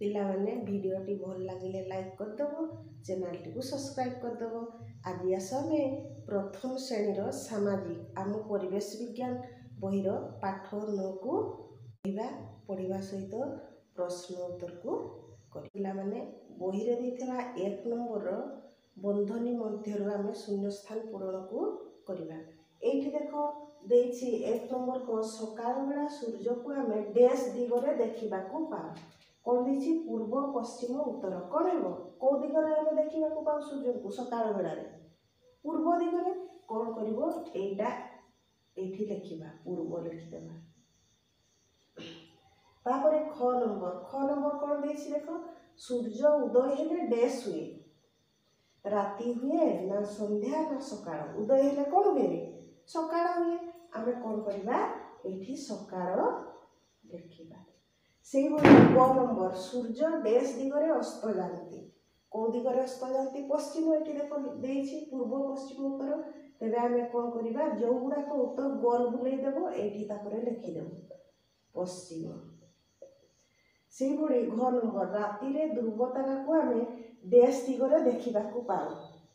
पिलामाने भिडियोटी भल लगे like करदेव channel T subscribe करदेव। आज आस आमे प्रथम श्रेणीर सामाजिक आम परिवेश विज्ञान बहिर पाठ 9 को पढ़ा सहित प्रश्न उत्तर को पिलामाने बहिरे देथिबा 1 नंबर बंधनी मध्य आम शून्य स्थान पूरण को करवा। एठी देखो देछि 1 नंबर को सकाळ बेला सूर्य को आम डैश दिगरे देखा पाऊ कौन देछि पूर्व पश्चिम उत्तर कौन है कौ दिगरे आम देखा पाऊ सूर्य को सकाळ बेला पूर्व दिगरे कौन करिवो एटा एठी लिखिबा पूर्व लिखिदेबा। तापरे ख नंबर कौन देछि देखो सूर्य उदय हेले डैश हुए राति हुए ना संध्या ना सकाळ उदय हेले कौन हुए सकाळ हुए आमे कौन करबा एठी सकाळ लिखिबा। से ग नंबर सूर्य डैश दिगरे अस्त जाती कौ दिगरे अस्त जाती पश्चिम एठी देखो देछि पूर्व पश्चिम उत्तर तेबे आमे कौन करबा जो गुडा को उत्तर गोल बुलाई देबो एठी तापरे लिखि देबो पश्चिम। से भଳି घ नंबर राति रे ध्रुव तारा को आमे डैश दिगरे देखिबा को पाऊ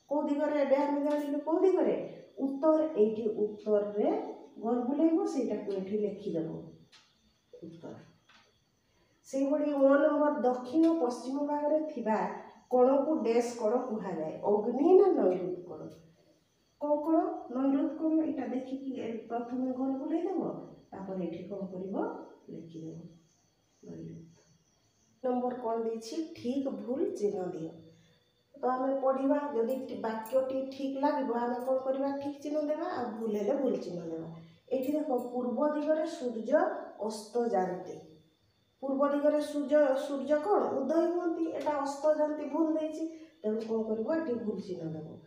कौ दिगरे एबे आमे जानिलु कौ दिगरे उत्तर एठी उत्तर रे गोल बुलाइबो सेटा को एठी लिखि देबो उत्तर। से भଳି 9 नंबर दक्षिण पश्चिम भाग रे थिबा कोण को डैश कोण कुहा जाय अग्नि ना नैऋत कोण को कोण नैऋत कोण एटा देखि कि प्रथमे गोल बुलाई देबो तापर एठी कोण करिवो लिखि देबो नैऋत। नंबर कोण देछि ठीक भूल चिन्ह दियो तो आमे पढ़िबा जदि वाक्यटी ठीक लागिबो आमे कोण करिबा ठीक चिन्ह देबा आ भूल हेले भूल चिन्ह देबा। एठी देखो पूर्व दिगरे सूर्य अस्त जाते पूर्व दिगरे सूर्य कौन उदय होती एटा अस्त जाती भूल देछि तेणु कौन करिवो एठी भूल चिन्ह देबो।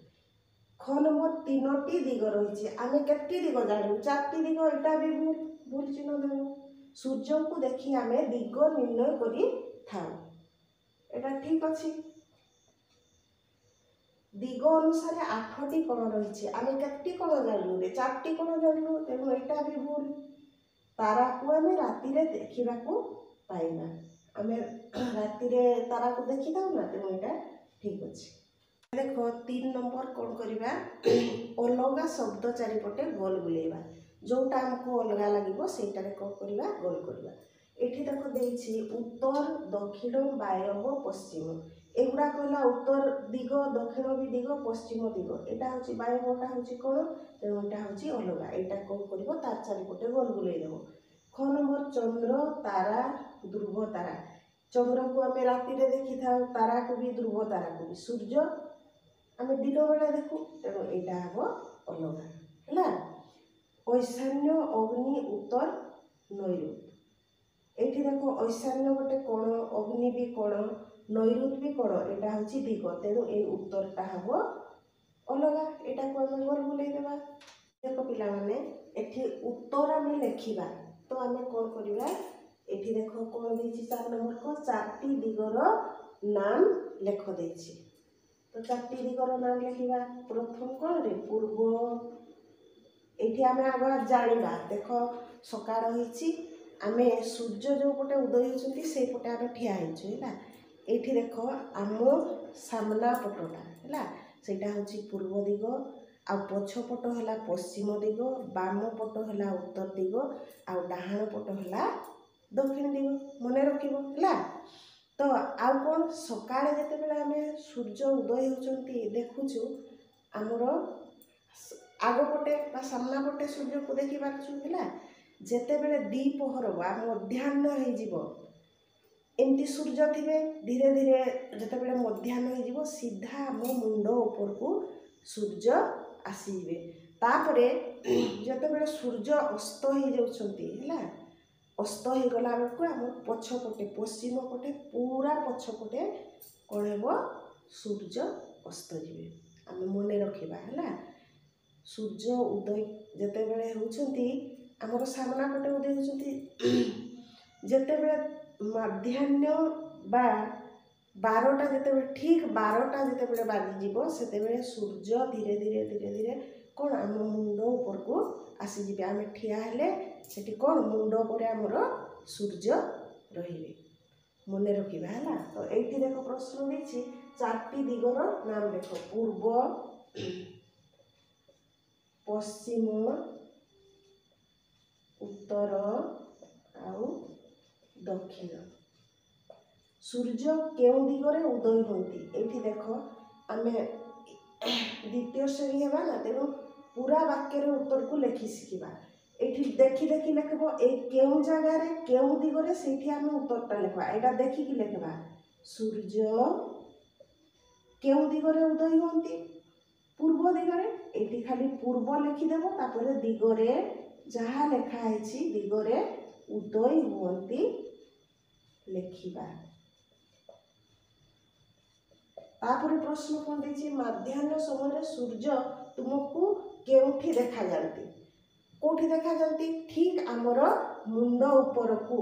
ख नंबर 3टी दिग रही आमे केते दिग जानु 4टी दिग एटा भी भूल चिन्ह देबो। सूर्य को देखि आमे दिग निर्णय करी थाउ एटा ठीक अछि। दिग अनुसार 8टी कोण रही आमे केते कोण जानु रे 4टी कोण जानु तेणु एटा भी भूल। तारा को आमे राति रे देखिबा को पाइबा आमे राति रे तारा को देखि थाउ ना तेणु एटा ठीक अछि। देखो 3 नंबर कौन करिबा अलगा शब्द चारिपटे गोल बुलेबा जोटा हमको अलगा लागिबो सेटारे कौन करिबा गोल करिबा। एठी देखो देछि उत्तर दक्षिण वायव्य पश्चिम एगुडा कहला उत्तर दिग दक्षिण भी दिग पश्चिम दिग एटा होछि वायव्यटा होछि कोन तेणु एटा होछि अलगा एटा कौन करिवो तार चारिपटे गोल बुलाई देबो। ख नंबर चंद्र तारा ध्रुव तारा चंद्र को आमे राति रे देखि थाउ तारा को भी ध्रुव तारा को भी सूर्य आमे दिन बेला देखु तेणु एटा हबो अलगा हैला। ईशान्य अग्नि उत्तर नैऋत एठी देखो ईशान्य गोटे कोण अग्नि भी कोण नैऋत भी कोण एटा होछि दिग तेणु ए उत्तरटा हबो अलगा एटा को आमे गोल बुलाई देबा। देखो पिला माने एठी उत्तर आमे लिखिबा तो आमे कोन करिबा एठी देखो कोन देछि 4 नंबर को 4टी दिगर नाम लेख देछि तो 4टी दिगर नाम लिखिबा। प्रथम कोन रे पूर्व एठी आमे आगा जानिबा देखो सकाळ होइछि आमे सूर्य जो पटे उदय होचंती से पटे आमे ठिया हिचु हैला। एठी देखो आमो सामना पटोटा हैला सेटा होछि पूर्व दिग आ पछ पट हला पश्चिम दिग बाम पट हला उत्तर दिग आ डाहाण पट हला दक्षिण दिग मने रखिबो हैला। तो आउ कोन सकाळे जते बेला आमे सूर्य उदय होचंती देखुछु हमरो आगो पटे बा सामना पटे सूर्य को देखि पाछु हैला जेते बेले द्विपहर बा मध्याह्न हे जिवो एमती सूर्य थिबे धीरे धीरे जेते बेले मध्याह्न हे जिवो सीधा हम मुंड ऊपर को सूर्य आसीबे तापरे जेते बेले सूर्य अस्त हे जाउछंती हैला अस्त हे गला बेलको हम पछ पटे पश्चिम पटे पूरा पछ पटे कोन हेबो सूर्य अस्त जिवे हम मने रखिबा हैला। सूर्य उदय जेते बेले होउछंती हमर सामना पटे उदय होउछंती जेते बेले मध्याह्न बा 12टा जेते बेले ठीक 12टा जेते बेले बाजी जिवो सेते बेले सूर्य धीरे धीरे धीरे धीरे कोन हम मुंड ऊपर को आसी जिबे आमे ठिया हेले सेठी कोन मुंड ऊपर हमर सूर्य रहिबे মনে রখিবা ହେଲା। তো এইটি দেখো প্রশ্ন দিয়েছি চারটি দিগর নাম লেখ পূর্ব পশ্চিম উত্তর ଆଉ ଦକ୍ଷିଣ। ସୂର୍ଯ୍ୟ କେଉଁ ଦିଗରେ ଉଦୟ ହୁଅନ୍ତି? ଏଇଠି ଦେଖ ଆମେ ଦ୍ୱିତୀୟ ଶ୍ରେଣୀ ହେବା ନା, ତେଣୁ ପୁରା ବାକ୍ୟରେ ଉତ୍ତରକୁ ଲେଖି ଶିଖିବା। ଏଇଠି ଦେଖି ଦେଖି ଲେଖିବ ଏଇ କେଉଁ ଜାଗାରେ କେଉଁ ଦିଗରେ ସେଇଠି ଆମେ ଉତ୍ତରଟା ଲେଖିବା। ଏଇଟା ଦେଖିକି ଲେଖିବା ସୂର୍ଯ୍ୟ କେଉଁ ଦିଗରେ ଉଦୟ ହୁଅନ୍ତି? ପୂର୍ବ ଦିଗରେ। ଏଇଠି ଖାଲି ପୂର୍ବ ଲେଖିଦେବ, ତାପରେ ଦିଗରେ ଯାହା ଲେଖା ହେଇଛି ଦିଗରେ ଉଦୟ ହୁଅନ୍ତି ଲେଖିବା। ତାପରେ ପ୍ରଶ୍ନ କ'ଣ ଦେଇଛି ମଧ୍ୟାହ୍ନ ସମୟରେ ସୂର୍ଯ୍ୟ ତୁମକୁ କେଉଁଠି ଦେଖାଯାନ୍ତି? କୋଉଠି ଦେଖାଯାନ୍ତି? ଠିକ୍ ଆମର ମୁଣ୍ଡ ଉପରକୁ।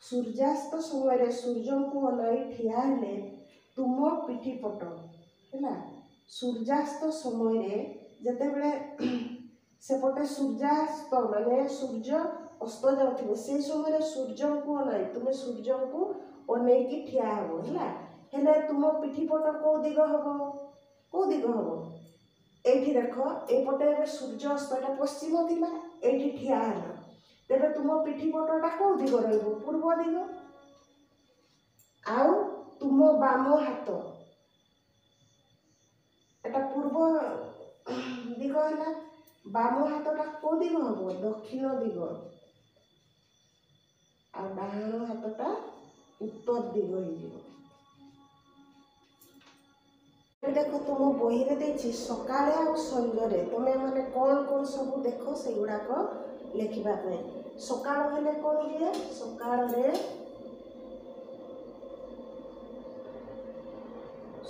ସୂର୍ଯ୍ୟାସ୍ତ ସମୟରେ ସୂର୍ଯ୍ୟଙ୍କୁ ଅନାଇ ଠିଆ ହେଲେ ତୁମ ପିଠି ପଟ ହେଲା। ସୂର୍ଯ୍ୟାସ୍ତ ସମୟରେ ଯେତେବେଳେ ସେପଟେ ସୂର୍ଯ୍ୟାସ୍ତ ମାନେ ସୂର୍ଯ୍ୟ ଅସ୍ତ ଯାଉଥିବେ ସେଇ ସମୟରେ ସୂର୍ଯ୍ୟଙ୍କୁ ଅନାଇ ତୁମେ ସୂର୍ଯ୍ୟଙ୍କୁ ଅନେଇକି ଠିଆ ହେବ ହେଲା। ହେଲେ ତୁମ ପିଠି ପଟ କେଉଁ ଦିଗ ହେବ? କେଉଁ ଦିଗ ହେବ? এইটি দেখো এইপটে ଏବେ ସୂର୍ଯ୍ୟ ଅସ୍ତ, এটা ପଶ୍ଚିମ ଥିଲା, এইଠି ଠିଆ ହେଲା, ତେବେ ତୁମ ପିଠି ପଟଟା କେଉଁ ଦିଗ ରହିବ? ପୂର୍ବ ଦିଗ। ଆଉ ତୁମ ବାମ ହାତ এটা ପୂର୍ବ ଦିଗ ହେଲା, ବାମ ହାତଟା କେଉଁ ଦିଗ ହେବ? ଦକ୍ଷିଣ ଦିଗ। ଆଉ ଡାହାଣ ହାତଟା ଉତ୍ତର ଦିଗ ହେଇଯିବ। ଦେଖ ତୁମ ବହିରେ ଦେଇଛି ସକାଳେ ଆଉ ସଞ୍ଜରେ ତୁମେ ମାନେ କ'ଣ କ'ଣ ସବୁ ଦେଖ ସେଗୁଡ଼ାକ ଲେଖିବା ପାଇଁ। ସକାଳ ହେଲେ କ'ଣ ହୁଏ? ସକାଳରେ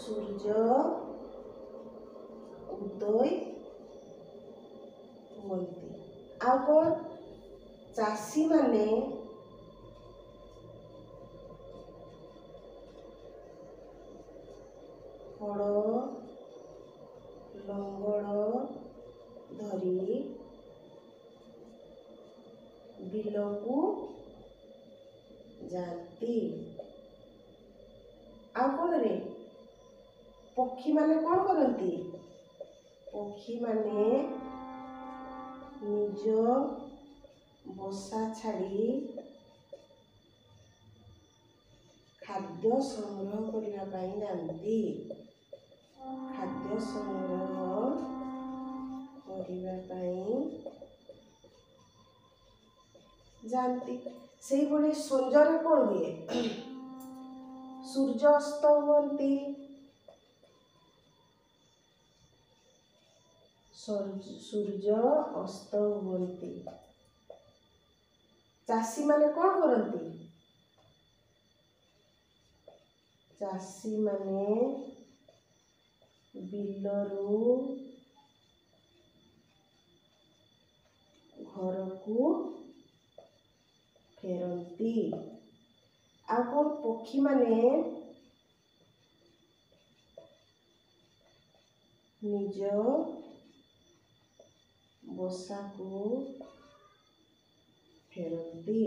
ସୂର୍ଯ୍ୟ ଉଦୟ ହୁଅନ୍ତି। ଆଉ କ'ଣ? ଚାଷୀମାନେ ହଳ ଲଙ୍ଗଳ ଧରି ବିଲକୁ ଯାଆନ୍ତି। ଆଉ କ'ଣ ରେ? ପକ୍ଷୀମାନେ କ'ଣ କରନ୍ତି? ପକ୍ଷୀମାନେ ନିଜ ବସା ଛାଡ଼ି ଖାଦ୍ୟ ସଂଗ୍ରହ କରିବା ପାଇଁ ଯାଆନ୍ତି। ଖାଦ୍ୟ ସଂଗ୍ରହ କରିବା ପାଇଁ ଯାଆନ୍ତି। ସେଇଭଳି ସଞ୍ଜରେ କ'ଣ ହୁଏ? ସୂର୍ଯ୍ୟ ଅସ୍ତ ହୁଅନ୍ତି। ସୂର୍ଯ୍ୟ ଅସ୍ତ ହୁଅନ୍ତି। ଚାଷୀମାନେ କ'ଣ କରନ୍ତି? ଚାଷୀମାନେ ବିଲରୁ ଘରକୁ ଫେରନ୍ତି। ଆଉ କ'ଣ? ପକ୍ଷୀମାନେ ନିଜ ବସାକୁ ଫେରନ୍ତି।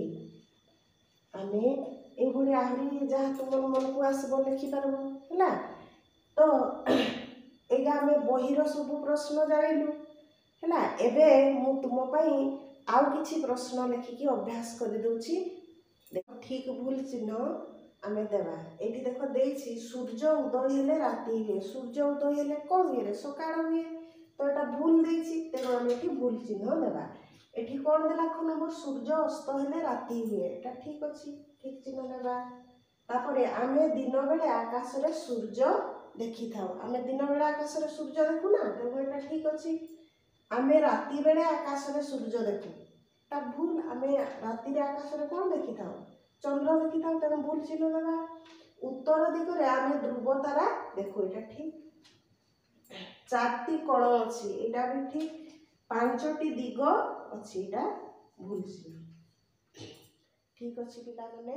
ଆମେ এইଭଳି ଆହୁରି ଯାହା ତୁମ ମନକୁ ଆସିବ ଲେଖିପାରିବ ହେଲା। ତ ଏଇଟା ଆମେ ବହିର ସବୁ ପ୍ରଶ୍ନ ଜାଣିଲୁ ହେଲା। ଏବେ ମୁଁ ତୁମ ପାଇଁ ଆଉ କିଛି ପ୍ରଶ୍ନ ଲେଖିକି ଅଭ୍ୟାସ କରିଦେଉଛି। ଦେଖ ଠିକ୍ ଭୁଲ ଚିହ୍ନ ଆମେ ଦେବା। ଏଇଠି ଦେଖ ଦେଇଛି ସୂର୍ଯ୍ୟ ଉଦୟ ହେଲେ ରାତି ହୁଏ। ସୂର୍ଯ୍ୟ ଉଦୟ ହେଲେ କ'ଣ ହୁଏ? ସକାଳ ହୁଏ। ତ ଏଇଟା ଭୁଲ ଦେଇଛି, ତେଣୁ ଆମେ ଏଠି ଭୁଲ ଚିହ୍ନ ଦେବା। ଏଠି କ'ଣ ଦେଲା? ନମ୍ବର ସୂର୍ଯ୍ୟ ଅସ୍ତ ହେଲେ ରାତି ହୁଏ। ଏଟା ଠିକ୍ ଅଛି, ଠିକ୍ ଚିହ୍ନ ଦେବା। ତାପରେ ଆମେ ଦିନ ବେଳେ ଆକାଶରେ ସୂର୍ଯ୍ୟ ଦେଖିଥାଉ। ଆମେ ଦିନ ବେଳେ ଆକାଶରେ ସୂର୍ଯ୍ୟ ଦେଖୁନା, ତେଣୁ ଏଟା ଠିକ୍ ଅଛି। ଆମେ ରାତି ବେଳେ ଆକାଶରେ ସୂର୍ଯ୍ୟ ଦେଖୁ, ଏଟା ଭୁଲ। ଆମେ ରାତିରେ ଆକାଶରେ କ'ଣ ଦେଖିଥାଉ? ଚନ୍ଦ୍ର ଦେଖିଥାଉ, ତେଣୁ ଭୁଲ ଚିହ୍ନ ଦେବା। ଉତ୍ତର ଦିଗରେ ଆମେ ଧ୍ରୁବ ତାରା ଦେଖୁ, ଏଟା ଠିକ୍। 4ଟି କଣ ଅଛି, ଏଇଟା ବି ଠିକ୍। 5ଟି ଦିଗ ଅଛି, ଏଇଟା ଭୁଲ ଚିହ୍ନ। ଠିକ୍ ଅଛି ପିଲାମାନେ।